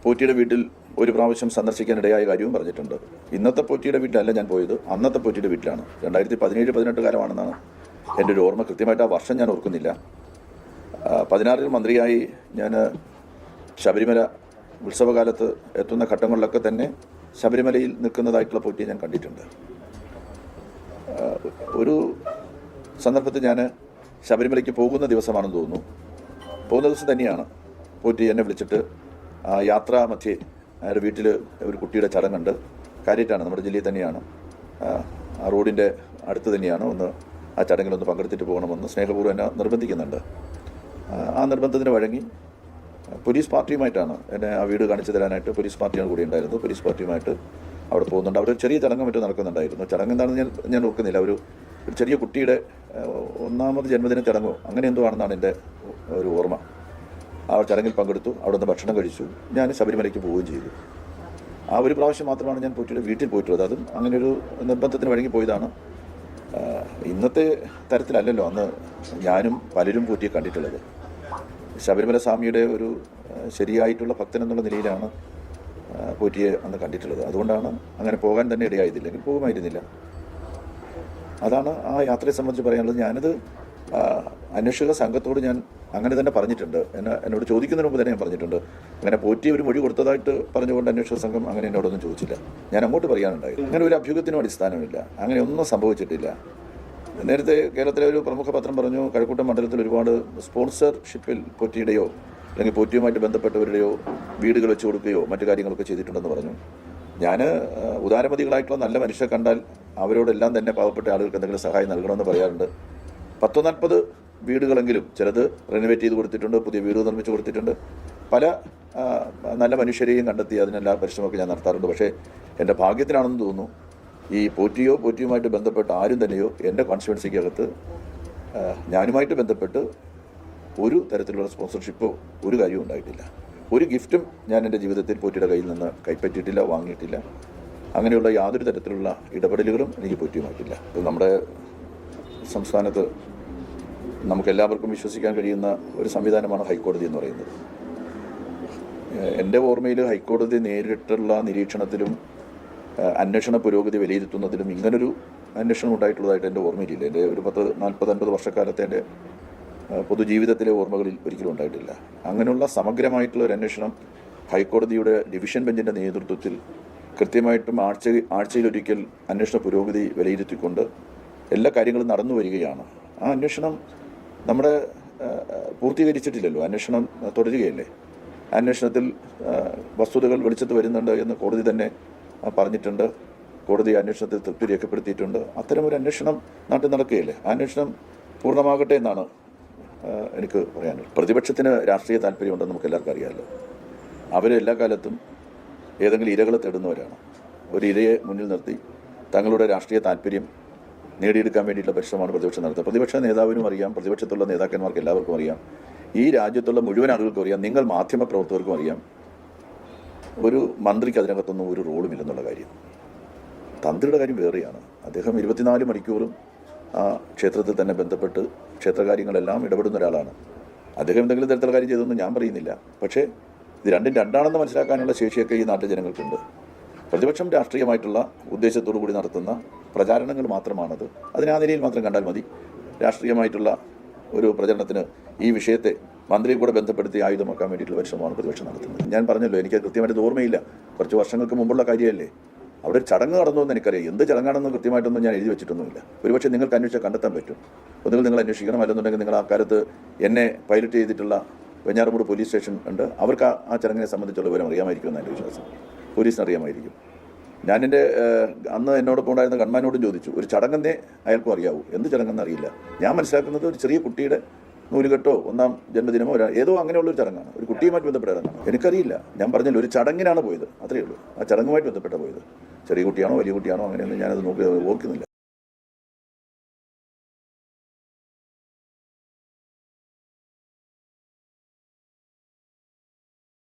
പോറ്റിയുടെ വീട്ടിൽ ഒരു പ്രാവശ്യം സന്ദർശിക്കാനിടയായ കാര്യവും പറഞ്ഞിട്ടുണ്ട്. ഇന്നത്തെ പോറ്റിയുടെ വീട്ടിലല്ല ഞാൻ പോയത്, അന്നത്തെ പോറ്റിയുടെ വീട്ടിലാണ്. 2017-18 കാലമാണെന്നാണ് എൻ്റെ ഒരു ഓർമ്മ. കൃത്യമായിട്ട് ആ വർഷം ഞാൻ ഓർക്കുന്നില്ല. 16-ൽ മന്ത്രിയായി ഞാൻ ശബരിമല ഉത്സവകാലത്ത് എത്തുന്ന ഘട്ടങ്ങളിലൊക്കെ തന്നെ ശബരിമലയിൽ നിൽക്കുന്നതായിട്ടുള്ള പോറ്റിയെ ഞാൻ കണ്ടിട്ടുണ്ട്. ഒരു സന്ദർഭത്തിൽ ഞാൻ ശബരിമലയ്ക്ക് പോകുന്ന ദിവസമാണെന്ന് തോന്നുന്നു. പോകുന്ന ദിവസം തന്നെയാണ് പോറ്റി എന്നെ വിളിച്ചിട്ട് യാത്രാ മധ്യേ അയാളുടെ വീട്ടിൽ ഒരു കുട്ടിയുടെ ചടങ്ങുണ്ട്. കാര്യമായിട്ടാണ്, നമ്മുടെ ജില്ലയിൽ തന്നെയാണ്, ആ റോഡിൻ്റെ അടുത്ത് തന്നെയാണ്. ആ ചടങ്ങിലൊന്ന് പങ്കെടുത്തിട്ട് പോകണമെന്ന് സ്നേഹപൂർവ്വം എന്നെ നിർബന്ധിക്കുന്നുണ്ട്. ആ നിർബന്ധത്തിന് വഴങ്ങി പോലീസ് പാർട്ടിയുമായിട്ടാണ് എന്നെ ആ വീട് കാണിച്ചു തരാനായിട്ട് പോലീസ് പാർട്ടിയാണ് കൂടി ഉണ്ടായിരുന്നത്. പോലീസ് പാർട്ടിയുമായിട്ട് അവിടെ പോകുന്നുണ്ട്. അവിടെ ഒരു ചെറിയ ചടങ്ങ് മറ്റും നടക്കുന്നുണ്ടായിരുന്നു. ചടങ്ങ് എന്താണെന്ന് ഞാൻ ഓർക്കുന്നില്ല. ഒരു ചെറിയ കുട്ടിയുടെ 1ാമത് ജന്മദിന ചടങ്ങോ അങ്ങനെ എന്തോ ആണെന്നാണ് എൻ്റെ ഒരു ഓർമ്മ. ആ ചടങ്ങിൽ പങ്കെടുത്തു. അവിടെ നിന്ന് ഭക്ഷണം കഴിച്ചു. ഞാൻ ശബരിമലയ്ക്ക് പോവുകയും ചെയ്തു. ആ ഒരു പ്രാവശ്യം മാത്രമാണ് ഞാൻ പോറ്റിയുടെ വീട്ടിൽ പോയിട്ടുള്ളത്. അതും അങ്ങനെ ഒരു നിർബന്ധത്തിന് വഴങ്ങി പോയതാണ്. ഇന്നത്തെ തരത്തിലല്ലല്ലോ അന്ന് ഞാനും പലരും പോറ്റിയെ കണ്ടിട്ടുള്ളത്. ശബരിമല സ്വാമിയുടെ ഒരു ശരിയായിട്ടുള്ള ഭക്തൻ എന്നുള്ള നിലയിലാണ് പോറ്റിയെ അന്ന് കണ്ടിട്ടുള്ളത്. അതുകൊണ്ടാണ് അങ്ങനെ പോകാൻ തന്നെ ഇടയായതില്ലെങ്കിൽ പോകുമായിരുന്നില്ല. അതാണ് ആ യാത്രയെ സംബന്ധിച്ച് പറയാനുള്ളത്. ഞാനത് അന്വേഷക സംഘത്തോട് ഞാൻ അങ്ങനെ തന്നെ പറഞ്ഞിട്ടുണ്ട്. എന്നോട് ചോദിക്കുന്നതിന് മുമ്പ് തന്നെ ഞാൻ പറഞ്ഞിട്ടുണ്ട്. അങ്ങനെ പോറ്റി ഒരു മൊഴി കൊടുത്തതായിട്ട് പറഞ്ഞുകൊണ്ട് അന്വേഷക സംഘം അങ്ങനെ എന്നോടൊന്നും ചോദിച്ചില്ല. ഞാൻ അങ്ങോട്ട് പറയാനുണ്ടായിരുന്നു. അങ്ങനെ ഒരു അഭ്യൂഹത്തിനും അടിസ്ഥാനമില്ല. അങ്ങനെ ഒന്നും സംഭവിച്ചിട്ടില്ല. നേരത്തെ കേരളത്തിലെ ഒരു പ്രമുഖ പത്രം പറഞ്ഞു, കഴക്കൂട്ടം മണ്ഡലത്തിൽ ഒരുപാട് സ്പോൺസർഷിപ്പിൽ പോറ്റിയുടെയോ അല്ലെങ്കിൽ പോറ്റിയുമായിട്ട് ബന്ധപ്പെട്ടവരുടെയോ വീടുകൾ വെച്ച് കൊടുക്കുകയോ മറ്റു കാര്യങ്ങളൊക്കെ ചെയ്തിട്ടുണ്ടെന്ന് പറഞ്ഞു. ഞാൻ ഉദാരമതികളായിട്ടുള്ള നല്ല മനുഷ്യരെ കണ്ടാൽ അവരോടെല്ലാം തന്നെ പാവപ്പെട്ട ആളുകൾക്ക് എന്തെങ്കിലും സഹായം നൽകണമെന്ന് പറയാറുണ്ട്. 10-40 വീടുകളെങ്കിലും ചിലത് റെനോവേറ്റ് ചെയ്ത് കൊടുത്തിട്ടുണ്ട്, പുതിയ വീട് നിർമ്മിച്ച് കൊടുത്തിട്ടുണ്ട്. പല നല്ല മനുഷ്യരെയും കണ്ടെത്തി അതിനെല്ലാം പരിശ്രമമൊക്കെ ഞാൻ നടത്താറുണ്ട്. പക്ഷേ എൻ്റെ ഭാഗ്യത്തിനാണെന്ന് തോന്നുന്നു ഈ പോറ്റിയുമായിട്ട് ബന്ധപ്പെട്ട ആരും തന്നെയോ എൻ്റെ കോൺസ്റ്റിറ്റ്യുവൻസിക്കകത്ത് ഞാനുമായിട്ട് ബന്ധപ്പെട്ട് ഒരു തരത്തിലുള്ള സ്പോൺസർഷിപ്പോ ഒരു കാര്യവും ഉണ്ടായിട്ടില്ല. ഒരു ഗിഫ്റ്റും ഞാൻ എൻ്റെ ജീവിതത്തിൽ പോറ്റിയുടെ കയ്യിൽ നിന്ന് കൈപ്പറ്റിയിട്ടില്ല, വാങ്ങിയിട്ടില്ല. അങ്ങനെയുള്ള യാതൊരു തരത്തിലുള്ള ഇടപെടലുകളും എനിക്ക് പോറ്റിയുമായിട്ടില്ല. നമ്മുടെ സംസ്ഥാനത്ത് നമുക്കെല്ലാവർക്കും വിശ്വസിക്കാൻ കഴിയുന്ന ഒരു സംവിധാനമാണ് ഹൈക്കോടതി എന്ന് പറയുന്നത്. എൻ്റെ ഓർമ്മയിൽ ഹൈക്കോടതി നേരിട്ടുള്ള നിരീക്ഷണത്തിലും അന്വേഷണ പുരോഗതി വിലയിരുത്തുന്നതിലും ഇങ്ങനൊരു അന്വേഷണം ഉണ്ടായിട്ടുള്ളതായിട്ട് എൻ്റെ ഓർമ്മയിലില്ല. എൻ്റെ ഒരു 40-50 വർഷക്കാലത്തെ എൻ്റെ പൊതുജീവിതത്തിലെ ഓർമ്മകളിൽ ഒരിക്കലും ഉണ്ടായിട്ടില്ല. അങ്ങനെയുള്ള സമഗ്രമായിട്ടുള്ള ഒരു അന്വേഷണം ഹൈക്കോടതിയുടെ ഡിവിഷൻ ബെഞ്ചിൻ്റെ നേതൃത്വത്തിൽ കൃത്യമായിട്ടും ആഴ്ചയിലൊരിക്കൽ അന്വേഷണ പുരോഗതി വിലയിരുത്തിക്കൊണ്ട് എല്ലാ കാര്യങ്ങളും നടന്നു വരികയാണ്. ആ അന്വേഷണം നമ്മുടെ പൂർത്തീകരിച്ചിട്ടില്ലല്ലോ. അന്വേഷണം തുടരുകയല്ലേ. അന്വേഷണത്തിൽ വസ്തുതകൾ വെളിച്ചത്ത് വരുന്നുണ്ട് എന്ന് കോടതി തന്നെ പറഞ്ഞിട്ടുണ്ട്. കോടതി അന്വേഷണത്തിൽ തൃപ്തി രേഖപ്പെടുത്തിയിട്ടുണ്ട്. അത്തരമൊരു അന്വേഷണം നാട്ടിൽ നടക്കുകയല്ലേ. ആ അന്വേഷണം പൂർണ്ണമാകട്ടെ എന്നാണ് എനിക്ക് പറയാനുള്ളത്. പ്രതിപക്ഷത്തിന് രാഷ്ട്രീയ താല്പര്യമുണ്ടെന്ന് നമുക്ക് എല്ലാവർക്കും അറിയാമല്ലോ. അവരെല്ലാ കാലത്തും ഏതെങ്കിലും ഇരകളെ തേടുന്നവരാണ്. ഒരു ഇരയെ മുന്നിൽ നിർത്തി തങ്ങളുടെ രാഷ്ട്രീയ താല്പര്യം നേടിയെടുക്കാൻ വേണ്ടിയിട്ടുള്ള പരിശ്രമമാണ് പ്രതിപക്ഷം നടത്തുന്നത്. പ്രതിപക്ഷ നേതാവിനും അറിയാം, പ്രതിപക്ഷത്തുള്ള നേതാക്കന്മാർക്ക് എല്ലാവർക്കും അറിയാം, ഈ രാജ്യത്തുള്ള മുഴുവൻ ആളുകൾക്കും അറിയാം, നിങ്ങൾ മാധ്യമ പ്രവർത്തകർക്കും അറിയാം, ഒരു മന്ത്രിക്ക് അതിനകത്തൊന്നും ഒരു റോളുമില്ലെന്നുള്ള കാര്യം. തന്ത്രിയുടെ കാര്യം വേറെയാണ്. അദ്ദേഹം 24 മണിക്കൂറും ആ ക്ഷേത്രത്തിൽ തന്നെ ബന്ധപ്പെട്ട് ക്ഷേത്രകാര്യങ്ങളെല്ലാം ഇടപെടുന്ന ഒരാളാണ്. അദ്ദേഹം എന്തെങ്കിലും തരത്തിലുള്ള കാര്യം ചെയ്തൊന്നും ഞാൻ പറയുന്നില്ല. പക്ഷേ ഇത് രണ്ടും രണ്ടാണെന്ന് മനസ്സിലാക്കാനുള്ള ശേഷിയൊക്കെ ഈ നാട്ടിലെ ജനങ്ങൾക്കുണ്ട്. പ്രതിപക്ഷം രാഷ്ട്രീയമായിട്ടുള്ള ഉദ്ദേശത്തോടു കൂടി നടത്തുന്ന പ്രചാരണങ്ങൾ മാത്രമാണത്. അതിനെ ആ നിലയിൽ മാത്രം കണ്ടാൽ മതി. രാഷ്ട്രീയമായിട്ടുള്ള ഒരു പ്രചരണത്തിന് ഈ വിഷയത്തെ മന്ത്രിയെ കൂടെ ബന്ധപ്പെടുത്തി ആയുധമാക്കാൻ വേണ്ടിയിട്ടുള്ള പരിശ്രമമാണ് പ്രതിപക്ഷം നടത്തുന്നത്. ഞാൻ പറഞ്ഞല്ലോ, എനിക്ക് കൃത്യമായിട്ട് ഓർമ്മയില്ല. കുറച്ച് വർഷങ്ങൾക്ക് മുമ്പുള്ള കാര്യമല്ലേ. അവിടെ ഒരു ചടങ്ങ് നടന്നു എന്ന് എനിക്കറിയാം. എന്ത് ചടങ്ങാണെന്ന് കൃത്യമായിട്ടൊന്നും ഞാൻ എഴുതി വെച്ചിട്ടൊന്നുമില്ല. ഒരുപക്ഷെ നിങ്ങൾക്ക് അന്വേഷിച്ചാൽ കണ്ടെത്താൻ പറ്റും. ഒന്നുകിൽ നിങ്ങൾ അന്വേഷിക്കണം, അല്ലെന്നുണ്ടെങ്കിൽ നിങ്ങൾ ആ കാലത്ത് എന്നെ പൈലറ്റ് ചെയ്തിട്ടുള്ള വെഞ്ഞാറമൂട് പോലീസ് സ്റ്റേഷൻ ഉണ്ട്, അവർക്ക് ആ ചടങ്ങിനെ സംബന്ധിച്ചുള്ള വിവരം അറിയാമായിരിക്കുമെന്ന് എൻ്റെ വിശ്വാസം. പോലീസിന് അറിയാമായിരിക്കും. ഞാൻ എൻ്റെ അന്ന് എന്നോടൊപ്പം ഉണ്ടായിരുന്ന ഗൺമാനോടും ചോദിച്ചു, ഒരു ചടങ്ങെന്നേ അയാൾക്കും അറിയാവൂ. എന്ത് ചടങ്ങെന്ന് അറിയില്ല. ഞാൻ മനസ്സിലാക്കുന്നത് ഒരു ചെറിയ കുട്ടിയുടെ നൂലുകെട്ടോ 1ാം ജന്മദിനമോ ഏതോ അങ്ങനെയുള്ളൊരു ചടങ്ങാണ്. ഒരു കുട്ടിയുമായിട്ട് ബന്ധപ്പെട്ട ചടങ്ങാണ്. എനിക്കറിയില്ല. ഞാൻ പറഞ്ഞല്ലോ, ഒരു ചടങ്ങിനാണ് പോയത്, അത്രയേ ഉള്ളൂ. ആ ചടങ്ങുമായിട്ട് ബന്ധപ്പെട്ട പോയത്. ചെറിയ കുട്ടിയാണോ വലിയ കുട്ടിയാണോ അങ്ങനെയൊന്നും ഞാനത് ഓർക്കുന്നില്ല.